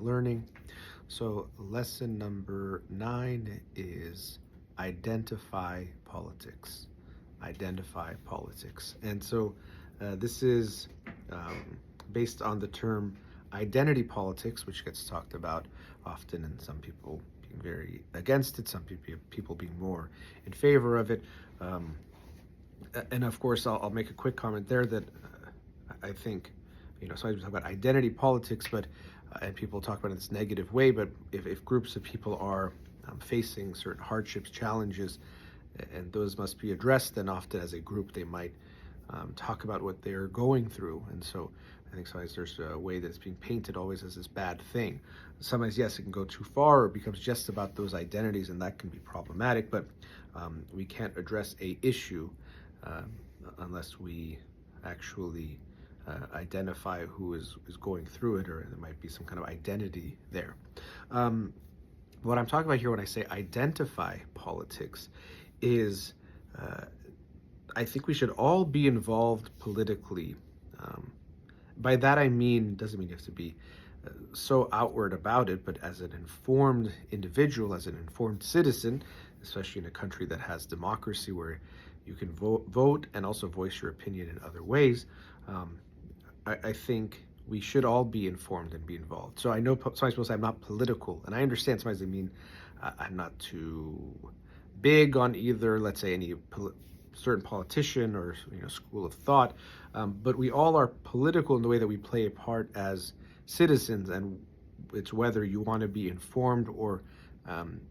learning. So lesson number 9 is identify politics. Identify politics. And so this is based on the term identity politics, which gets talked about often, and some people being very against it, some people being more in favor of it. And of course, I'll make a quick comment there that I think, so I talk about identity politics, but and people talk about it in this negative way, but if groups of people are facing certain hardships, challenges, and those must be addressed, then often as a group they might talk about what they're going through. And so I think sometimes there's a way that it's being painted always as this bad thing. Sometimes, yes, it can go too far, or it becomes just about those identities, and that can be problematic, but we can't address a issue unless we actually identify who is going through it, or there might be some kind of identity there. What I'm talking about here when I say identify politics is I think we should all be involved politically. By that I mean, doesn't mean you have to be so outward about it, but as an informed individual, as an informed citizen, especially in a country that has democracy where you can vote and also voice your opinion in other ways. I think we should all be informed and be involved. So I know sometimes people say I'm not political, and I understand sometimes they mean I'm not too big on either, let's say, any certain politician or school of thought, but we all are political in the way that we play a part as citizens, and it's whether you want to be informed or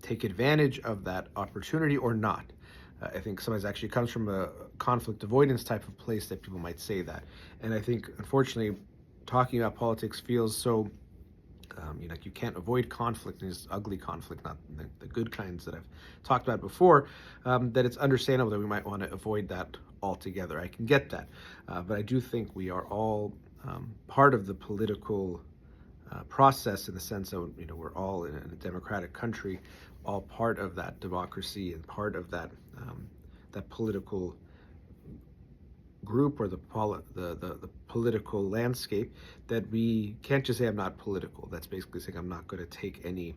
take advantage of that opportunity or not. I think sometimes actually comes from a conflict avoidance type of place that people might say that. And I think, unfortunately, talking about politics feels so, like you can't avoid conflict, and it's ugly conflict, not the good kinds that I've talked about before, that it's understandable that we might want to avoid that altogether. I can get that. But I do think we are all part of the political process in the sense that, we're all in a democratic country, all part of that democracy and part of that that political group or the political landscape, that we can't just say I'm not political. That's basically saying I'm not going to take any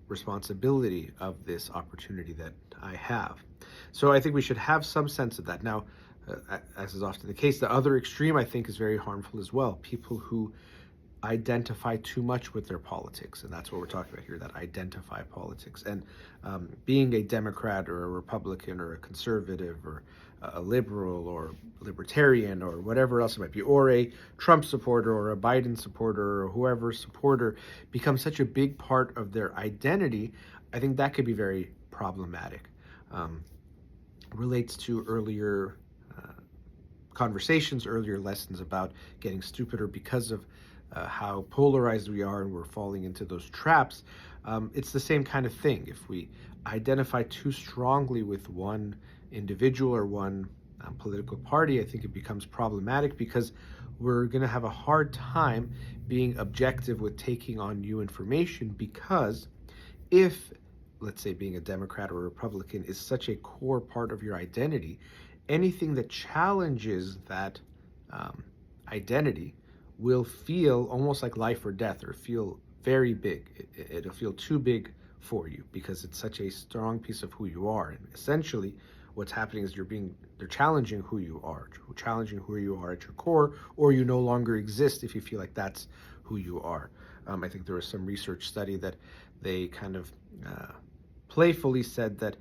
responsibility of this opportunity that I have. So I think we should have some sense of that. Now, as is often the case, the other extreme I think is very harmful as well. People who identify too much with their politics, and that's what we're talking about here, that identify politics. And being a Democrat or a Republican or a conservative or a liberal or libertarian or whatever else it might be, or a Trump supporter or a Biden supporter or whoever supporter becomes such a big part of their identity, I think that could be very problematic. Relates to earlier conversations, earlier lessons about getting stupider because of how polarized we are, and we're falling into those traps. It's the same kind of thing. If we identify too strongly with one individual or one political party, I think it becomes problematic, because we're going to have a hard time being objective with taking on new information, because if, let's say, being a Democrat or a Republican is such a core part of your identity, anything that challenges that identity will feel almost like life or death, or feel very big. It'll feel too big for you because it's such a strong piece of who you are. And essentially what's happening is they're challenging who you are at your core, or you no longer exist if you feel like that's who you are. I think there was some research study that they kind of playfully said that,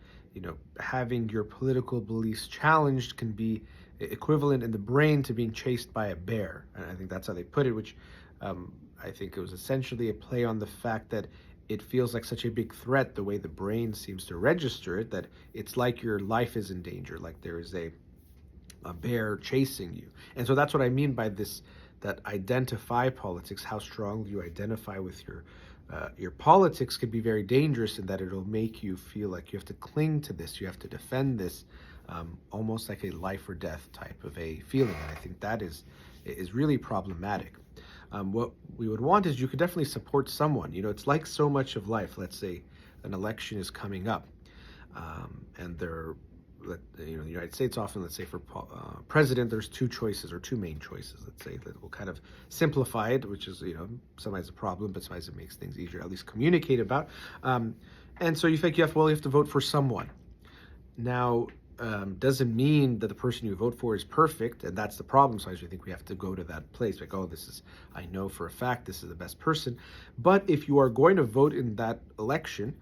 having your political beliefs challenged can be equivalent in the brain to being chased by a bear. And I think that's how they put it, which I think it was essentially a play on the fact that it feels like such a big threat, the way the brain seems to register it, that it's like your life is in danger, like there is a bear chasing you. And so that's what I mean by this, that identify politics, how strongly you identify with your politics could be very dangerous, in that it'll make you feel like you have to cling to this, you have to defend this, almost like a life or death type of a feeling. And I think that is really problematic. What we would want is, you could definitely support someone. It's like so much of life. Let's say an election is coming up, and the United States often, let's say for president, there's two choices or two main choices. Let's say that we'll kind of simplify it, which is sometimes a problem, but sometimes it makes things easier, at least communicate about. And so you think you have to vote for someone. Now, doesn't mean that the person you vote for is perfect, and that's the problem. Sometimes we think we have to go to that place, like, oh, I know for a fact this is the best person. But if you are going to vote in that election,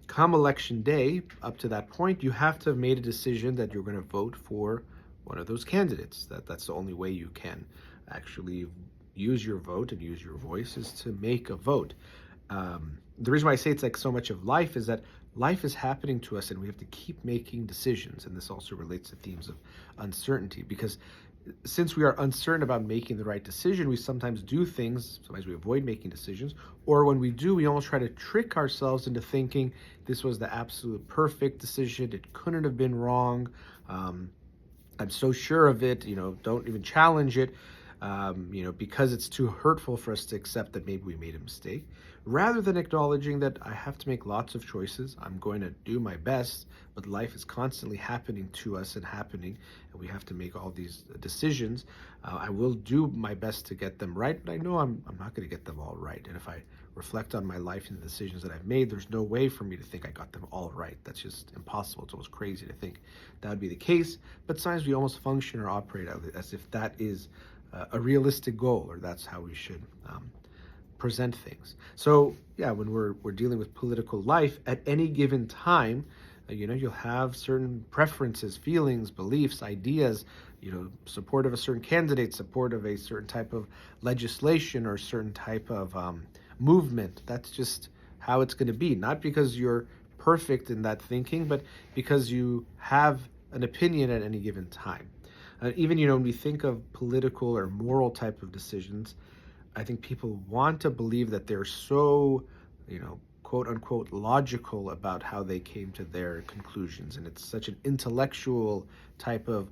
come election day, up to that point, you have to have made a decision that you're going to vote for one of those candidates. That's the only way you can actually use your vote and use your voice, is to make a vote. The reason why I say it's like so much of life is that life is happening to us and we have to keep making decisions. And this also relates to themes of uncertainty, because since we are uncertain about making the right decision, we sometimes do things, sometimes we avoid making decisions, or when we do, we almost try to trick ourselves into thinking this was the absolute perfect decision, it couldn't have been wrong, I'm so sure of it, don't even challenge it, because it's too hurtful for us to accept that maybe we made a mistake, rather than acknowledging that I have to make lots of choices. I'm going to do my best, but life is constantly happening to us and we have to make all these decisions. I will do my best to get them right, but I know I'm not going to get them all right. And if I reflect on my life and the decisions that I've made, there's no way for me to think I got them all right. That's just impossible. It's almost crazy to think that would be the case. But sometimes we almost function or operate as if that is a realistic goal, or that's how we should present things. So yeah, when we're dealing with political life at any given time, you'll have certain preferences, feelings, beliefs, ideas, support of a certain candidate, support of a certain type of legislation or a certain type of movement. That's just how it's going to be, not because you're perfect in that thinking, but because you have an opinion at any given time. Even when we think of political or moral type of decisions, I think people want to believe that they're so, quote unquote, logical about how they came to their conclusions. And it's such an intellectual type of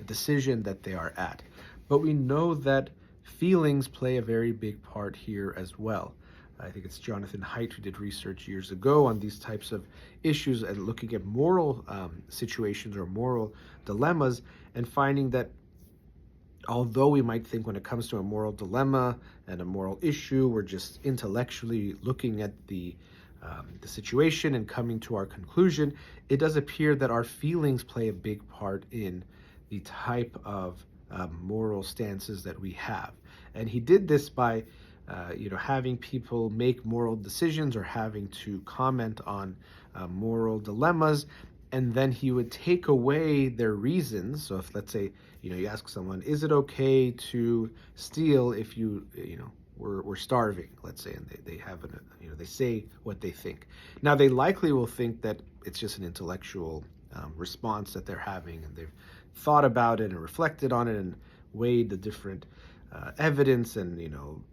decision that they are at. But we know that feelings play a very big part here as well. I think it's Jonathan Haidt who did research years ago on these types of issues and looking at moral situations or moral dilemmas, and finding that although we might think when it comes to a moral dilemma and a moral issue, we're just intellectually looking at the situation and coming to our conclusion, it does appear that our feelings play a big part in the type of moral stances that we have. And he did this by having people make moral decisions or having to comment on moral dilemmas, and then he would take away their reasons. So if, let's say, you ask someone, is it okay to steal if we're starving, let's say, and they have they say what they think. Now they likely will think that it's just an intellectual response that they're having, and they've thought about it and reflected on it and weighed the different evidence and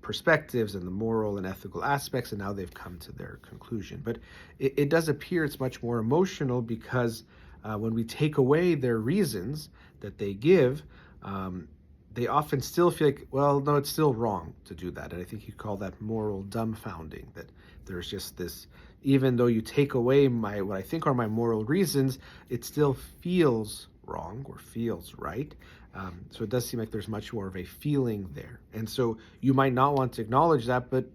perspectives and the moral and ethical aspects, and now they've come to their conclusion. But it does appear it's much more emotional, because when we take away their reasons that they give, they often still feel like, well, no, it's still wrong to do that. And I think you call that moral dumbfounding, that there's just this, even though you take away what I think are my moral reasons, it still feels wrong or feels right. So it does seem like there's much more of a feeling there. And so you might not want to acknowledge that, but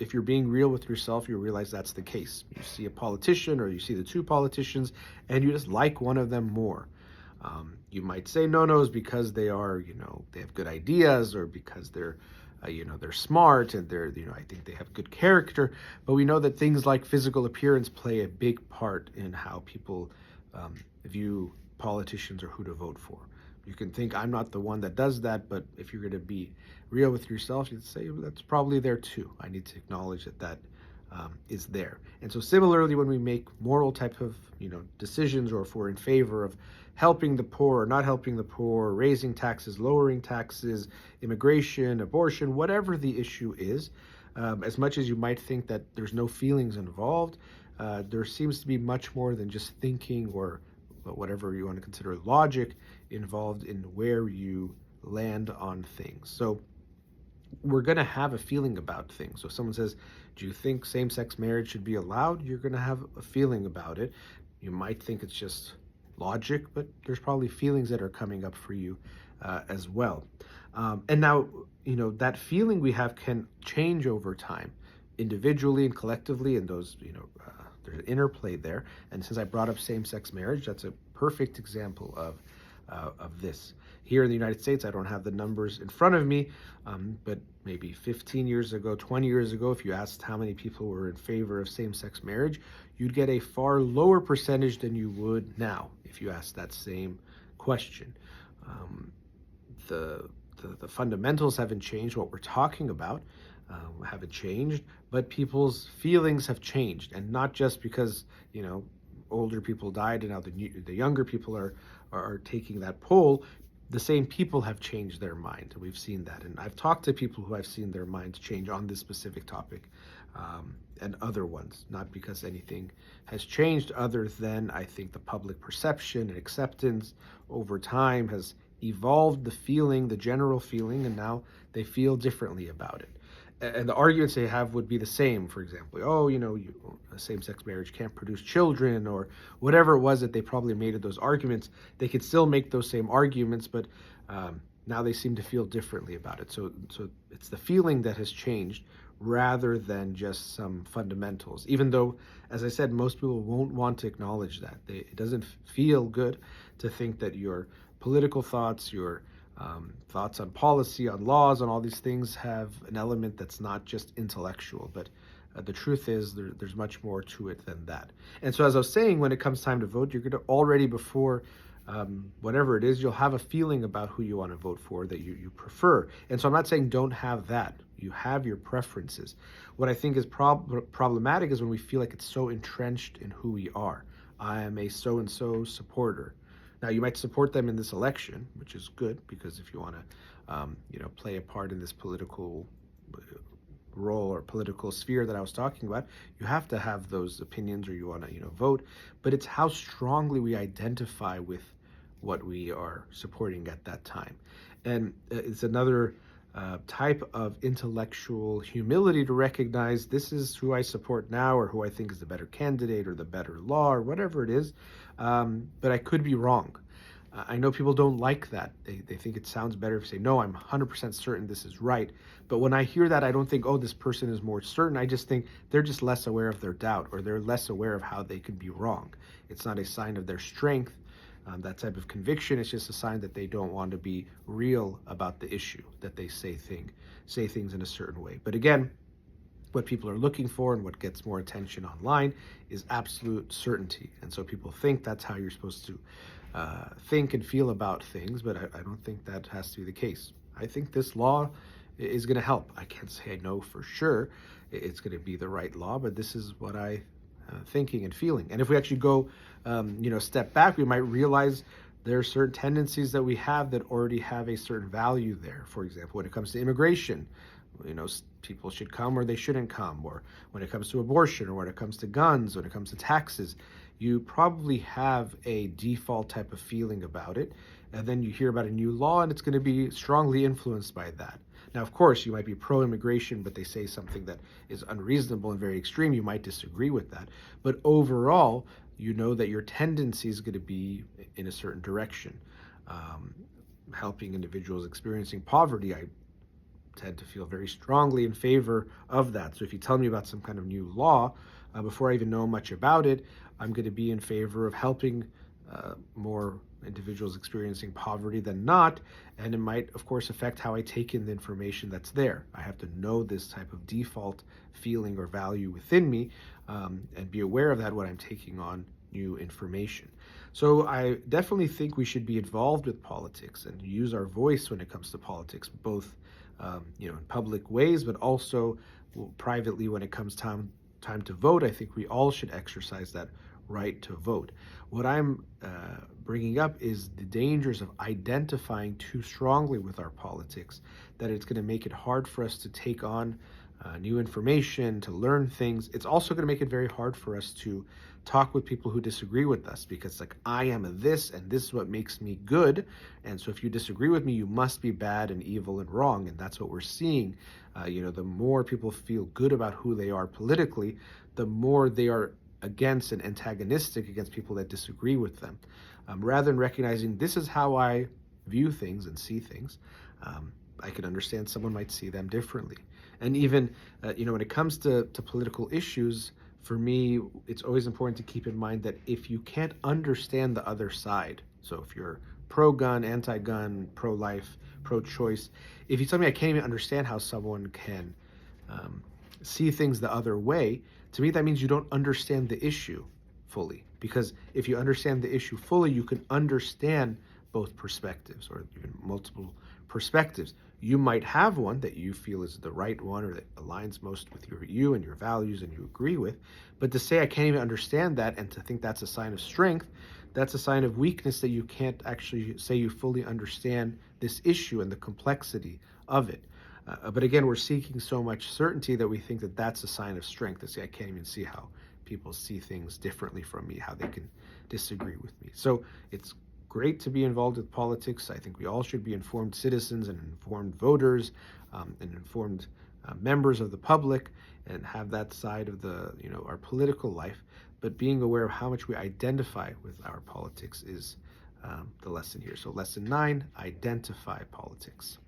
if you're being real with yourself, you realize that's the case. You see a politician, or you see the two politicians, and you just like one of them more. You might say no, it's because they are, they have good ideas, or because they're smart, and I think they have good character. But we know that things like physical appearance play a big part in how people view politicians or who to vote for. You can think, I'm not the one that does that, but if you're going to be real with yourself, you'd say, well, that's probably there too. I need to acknowledge that is there. And so similarly, when we make moral type of decisions, or if we're in favor of helping the poor or not helping the poor, raising taxes, lowering taxes, immigration, abortion, whatever the issue is, as much as you might think that there's no feelings involved, there seems to be much more than just thinking, or whatever you want to consider logic, involved in where you land on things. So we're going to have a feeling about things. So if someone says, do you think same-sex marriage should be allowed? You're going to have a feeling about it. You might think it's just logic, but there's probably feelings that are coming up for you as well. And now, that feeling we have can change over time, individually and collectively, and those, there's an interplay there. And since I brought up same-sex marriage, that's a perfect example of this. Here in the United States, I don't have the numbers in front of me, but maybe 15 years ago, 20 years ago, if you asked how many people were in favor of same-sex marriage, you'd get a far lower percentage than you would now if you asked that same question. Um, the, the fundamentals haven't changed. What we're talking about haven't changed, but people's feelings have changed, and not just because older people died and now the younger people are taking that poll. The same people have changed their mind. We've seen that, and I've talked to people who I've seen their minds change on this specific topic, and other ones, not because anything has changed other than I think the public perception and acceptance over time has evolved the feeling, the general feeling, and now they feel differently about it. And the arguments they have would be the same. For example, same-sex marriage can't produce children, or whatever it was that they probably made of those arguments. They could still make those same arguments, but now they seem to feel differently about it. So it's the feeling that has changed rather than just some fundamentals. Even though, as I said, most people won't want to acknowledge that. It doesn't feel good to think that your political thoughts, your thoughts on policy, on laws, on all these things have an element that's not just intellectual, but the truth is there's much more to it than that. And so, as I was saying, when it comes time to vote, you're going to already before whatever it is, you'll have a feeling about who you want to vote for that you prefer. And so I'm not saying don't have that. You have your preferences. What I think is problematic is when we feel like it's so entrenched in who we are. I am a so-and-so supporter. Now, you might support them in this election, which is good, because if you want to, play a part in this political role or political sphere that I was talking about, you have to have those opinions, or you want to, vote. But it's how strongly we identify with what we are supporting at that time. And it's another type of intellectual humility to recognize this is who I support now, or who I think is the better candidate or the better law or whatever it is. But I could be wrong. I know people don't like that. They think it sounds better if you say, no, I'm 100% certain this is right. But when I hear that, I don't think, oh, this person is more certain. I just think they're just less aware of their doubt, or they're less aware of how they could be wrong. It's not a sign of their strength. That type of conviction is just a sign that they don't want to be real about the issue, that they say things in a certain way. But again, what people are looking for and what gets more attention online is absolute certainty. And so people think that's how you're supposed to think and feel about things, but I don't think that has to be the case. I think this law is going to help. I can't say I know for sure it's going to be the right law, but this is what I thinking and feeling. And if we actually go, step back, we might realize there are certain tendencies that we have that already have a certain value there. For example, when it comes to immigration, people should come or they shouldn't come, or when it comes to abortion, or when it comes to guns, when it comes to taxes, you probably have a default type of feeling about it. And then you hear about a new law and it's going to be strongly influenced by that. Now, of course, you might be pro-immigration, but they say something that is unreasonable and very extreme. You might disagree with that. But overall, you know that your tendency is going to be in a certain direction. Helping individuals experiencing poverty, I tend to feel very strongly in favor of that. So if you tell me about some kind of new law, before I even know much about it, I'm going to be in favor of helping more individuals experiencing poverty than not. And it might, of course, affect how I take in the information that's there. I have to know this type of default feeling or value within me, and be aware of that when I'm taking on new information. So I definitely think we should be involved with politics and use our voice when it comes to politics, both in public ways, but also privately when it comes time to vote. I think we all should exercise that right to vote. What I'm bringing up is the dangers of identifying too strongly with our politics, that it's going to make it hard for us to take on new information, to learn things. It's also going to make it very hard for us to talk with people who disagree with us, because I am this and this is what makes me good, and so if you disagree with me, you must be bad and evil and wrong. And that's what we're seeing. The more people feel good about who they are politically, the more they are against and antagonistic against people that disagree with them. rather than recognizing this is how I view things and see things. I can understand someone might see them differently. And even, when it comes to political issues, for me, it's always important to keep in mind that if you can't understand the other side, so if you're pro-gun, anti-gun, pro-life, pro-choice, if you tell me I can't even understand how someone can um, see things the other way, to me that means you don't understand the issue fully. Because if you understand the issue fully, you can understand both perspectives or even multiple perspectives. You might have one that you feel is the right one or that aligns most with you and your values and you agree with. But to say I can't even understand that and to think that's a sign of strength, that's a sign of weakness, that you can't actually say you fully understand this issue and the complexity of it. But again, we're seeking so much certainty that we think that that's a sign of strength, to say I can't even see how people see things differently from me, how they can disagree with me. So it's great to be involved with politics. I think we all should be informed citizens and informed voters, and informed members of the public, and have that side of our political life. But being aware of how much we identify with our politics is the lesson here. So lesson 9, identify politics.